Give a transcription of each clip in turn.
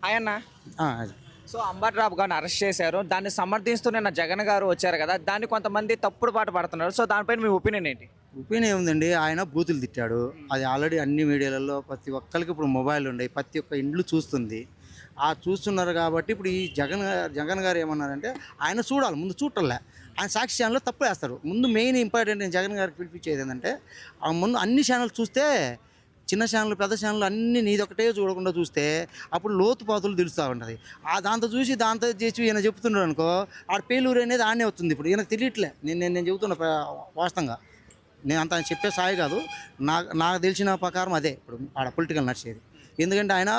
ఆయన అది సో అంబర్రావు గారిని అరెస్ట్ చేశారు. దాన్ని సమర్థిస్తూ నిన్న జగన్ గారు వచ్చారు కదా, దాన్ని కొంతమంది తప్పుడు బాట పడుతున్నారు. సో దానిపైన మీ ఒపీనియన్ ఏంటి? ఒపీనియన్ ఏముందండి, ఆయన బూతులు తిట్టాడు. అది ఆల్రెడీ అన్ని మీడియాలలో ప్రతి ఒక్కరికి ఇప్పుడు మొబైల్ ఉన్నాయి, ప్రతి ఒక్క ఇండ్లు చూస్తుంది. చూస్తున్నారు కాబట్టి ఇప్పుడు ఈ జగన్ గారు ఏమన్నారంటే ఆయన చూడాలి, ముందు చూడలే. ఆయన సాక్షి ఛానల్లో తప్పు వేస్తారు. ముందు మెయిన్ ఇంపార్టెంట్ నేను జగన్ గారికి పిలిపించేది ఏంటంటే ముందు అన్ని ఛానల్ చూస్తే, చిన్న ఛానల్ పెద్ద ఛానల్ అన్నీ నీదొకటే చూడకుండా చూస్తే అప్పుడు లోతుపాతులు తెలుస్తూ ఉంటుంది. దాంతో చూసి దాంతో చేసి ఈయన చెప్తున్నాడు అనుకో, ఆడ పేలూరు అనేది ఆడనే వస్తుంది. ఇప్పుడు ఈయనకు తెలియట్లే. నేను చెబుతున్నా వాస్తవంగా, నేను అంత చెప్పే స్థాయి కాదు. నాకు తెలిసిన ప్రకారం అదే ఇప్పుడు ఆడ పొలిటికల్ నడిచేది. ఎందుకంటే ఆయన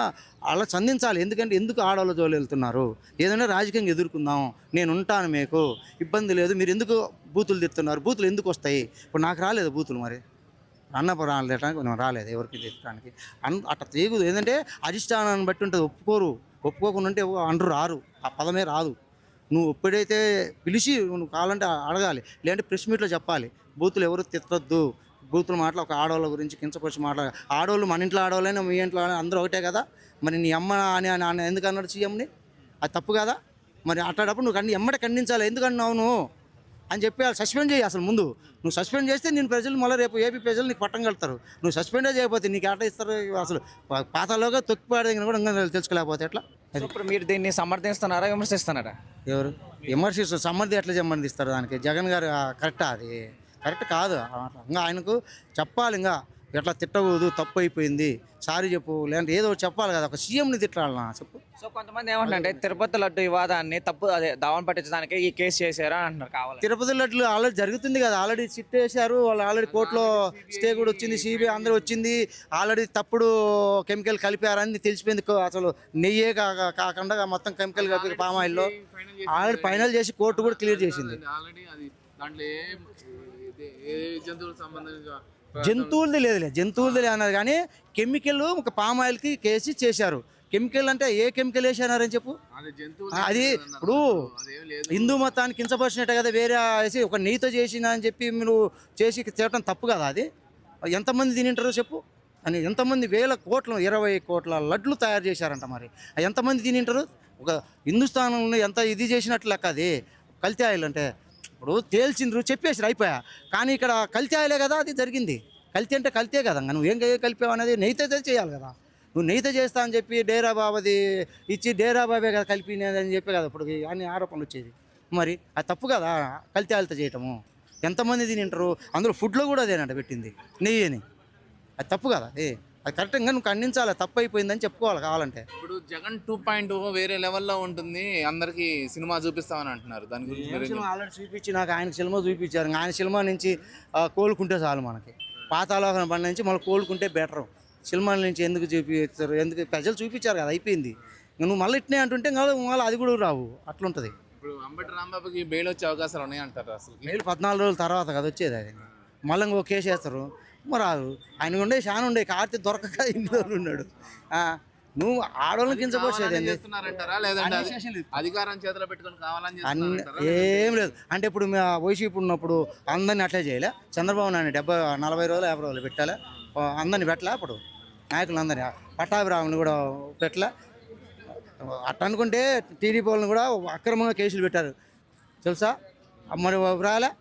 అలా చందించాలి. ఎందుకు ఆడవాళ్ళ జోలు వెళ్తున్నారు, ఏదైనా రాజకీయంగా ఎదుర్కొందాం, నేను ఉంటాను, మీకు ఇబ్బంది లేదు, మీరు ఎందుకు బూతులు తిడుతున్నారు, బూతులు ఎందుకు వస్తాయి? ఇప్పుడు నాకు రాలేదు బూతులు, మరి అన్నపురాలు తిట్టడానికి నేను రాలేదు ఎవరికి తిట్టడానికి. అట్లా తెగుదు. ఏంటంటే అధిష్టానాన్ని బట్టి ఉంటుంది. ఒప్పుకోకుండా ఉంటే అంటూ రారు, ఆ పదమే రాదు. నువ్వు ఎప్పుడైతే పిలిచి నువ్వు కావాలంటే అడగాలి, లేదంటే ప్రెస్ మీట్లో చెప్పాలి, బూతులు ఎవరు తిట్టొద్దు, బూతులు మాటలు ఒక ఆడవాళ్ళ గురించి కించపరిచి మాట్లాడాలి. ఆడవాళ్ళు మన ఇంట్లో ఆడవాళ్ళైనా మీ ఇంట్లో అందరూ ఒకటే కదా, మరి నీ అమ్మ అని ఎందుకు అన్నాడు సీఎంని? అది తప్పు కదా. మరి అట్లాడప్పుడు నువ్వు ఎమ్మట ఖండించాలి. ఎందుకన్నావు నువ్వు అని చెప్పి సస్పెండ్ చేయి. అసలు ముందు నువ్వు సస్పెండ్ చేస్తే నేను ప్రజలు మళ్ళీ రేపు ఏపీ ప్రజలు నీకు పట్టం కలుగుతారు. నువ్వు సస్పెండే చేయకపోతే నీకు ఎట్లా ఇస్తారు? అసలు పాతలోగా తొక్కిపాడేది కూడా ఇంకా తెలుసుకోలేకపోతే ఎట్లా? ఇప్పుడు మీరు దీన్ని సమర్థిస్తున్నారా, విమర్శిస్తున్నారా? ఎవరు విమర్శిస్తారు? సమర్థి ఎట్లా సంబంధిస్తారు దానికి? జగన్ గారు కరెక్టా? అది కరెక్ట్ కాదు. ఇంకా ఆయనకు చెప్పాలి, ఇంకా ఎట్లా తిట్టకూడదు, తప్పు అయిపోయింది, సారీ చెప్పు, లేదంటే ఏదో చెప్పాలి కదా. ఒక సీఎంని తిట్టాలన్నా చెప్పు. సో కొంతమంది ఏమంటారంటే తిరుపతి లడ్డు వివాదాన్ని దావన్ పట్టించడానికి ఈ కేసు చేశారా అంటున్నారు. కావాలి తిరుపతి లడ్లు ఆల్రెడీ జరుగుతుంది కదా, ఆల్రెడీ సిట్ వేశారు వాళ్ళు, ఆల్రెడీ కోర్టులో స్టే కూడా వచ్చింది, సిబిఐ అందరూ వచ్చింది. ఆల్రెడీ తప్పుడు కెమికల్ కలిపారని తెలిసిపోయింది. అసలు నెయ్యే కాకుండా మొత్తం కెమికల్ కలిపి పామాయిల్లో ఆల్రెడీ ఫైనల్ చేసి కోర్టు కూడా క్లియర్ చేసింది. జంతువులది జంతువులది అన్నారు, కానీ కెమికల్ ఒక పామాయిల్కి కేసి చేశారు. కెమికల్ అంటే ఏ కెమికల్ వేసారని చెప్పు? అది ఇప్పుడు హిందూ మతాన్ని కించపరిచినట్టే కదా, వేరే వేసి ఒక నెయ్యితో చేసిన అని చెప్పి మీరు చేసి చేయటం తప్పు కదా. అది ఎంతమంది తినింటారో చెప్పు అని. ఎంతమంది వేల కోట్ల 20 కోట్ల లడ్లు తయారు చేశారంట. మరి ఎంతమంది తినింటారు? ఒక హిందుస్థానంలో ఎంత ఇది చేసినట్లు లెక్క. అది కల్తీ ఆయిల్ అంటే ఇప్పుడు తేల్చిండ్రు, చెప్పేసారు, అయిపోయా. కానీ ఇక్కడ కల్తీ ఆయిలే కదా అది జరిగింది. కల్తీ అంటే కల్తీ కదా. నువ్వు ఏం కలిపావు అనేది నెయ్యితో చేయాలి కదా. నువ్వు నెయ్యితో చేస్తా అని చెప్పి డేరా బాబాది ఇచ్చి డేరా బాబే కదా కలిపినదని చెప్పి కదా ఇప్పుడు అన్ని ఆరోపణలు వచ్చేది. మరి అది తప్పు కదా కల్తీ ఆయిల్తో చేయటము. ఎంతమంది తింటారు? అందులో ఫుడ్లో కూడా అదేనంట పెట్టింది, నెయ్యి అని. అది తప్పు కదా. అది కరెక్ట్గా నువ్వు ఖండించాలి, తప్పు అయిపోయిందని చెప్పుకోవాలి కావాలంటే. ఇప్పుడు జగన్ 2.0 వేరే లెవెల్లో ఉంటుంది, అందరికి సినిమా చూపిస్తామని అంటున్నారు. దాని గురించి ఆల్రెడీ చూపించి నాకు ఆయన సినిమా చూపించారు. ఆయన సినిమా నుంచి కోలుకుంటే చాలు మనకి. పాతాలోకన బండి నుంచి మళ్ళీ కోలుకుంటే బెటరు. సినిమాల నుంచి ఎందుకు చూపిస్తారు? ఎందుకు ప్రజలు చూపించారు కదా, అయిపోయింది. నువ్వు మళ్ళీ ఇట్నే అంటుంటే మళ్ళీ అది కూడా రావు. అట్లుంటుంది. ఇప్పుడు అంబటి రాంబాబుకి బెయిల్ వచ్చే అవకాశాలు ఉన్నాయంటారు. అసలు బెయిల్ 14 రోజుల తర్వాత కదా వచ్చేది. అది మళ్ళీ ఇంకో కేసు వేస్తారు, రాదు. ఆయన ఉండే చాలా ఉండే కార్తీ దొరకక ఇంట్లో ఉన్నాడు. నువ్వు ఆడవాళ్ళని కించపోసేది అధికారం చేతిలో పెట్టుకొని కావాలని ఏం లేదు. అంటే ఇప్పుడు వైసీపీ ఉన్నప్పుడు అందరినీ అట్లే చేయలే. చంద్రబాబు నాయుడు 40 రోజులు 50 రోజులు పెట్టాలి, అందరినీ పెట్టలే. అప్పుడు నాయకులు అందరినీ, పట్టాభిరాముని కూడా పెట్టలే. అట్లా అనుకుంటే టీడీపీ వాళ్ళని కూడా అక్రమంగా కేసులు పెట్టారు తెలుసా. మరి రాలే.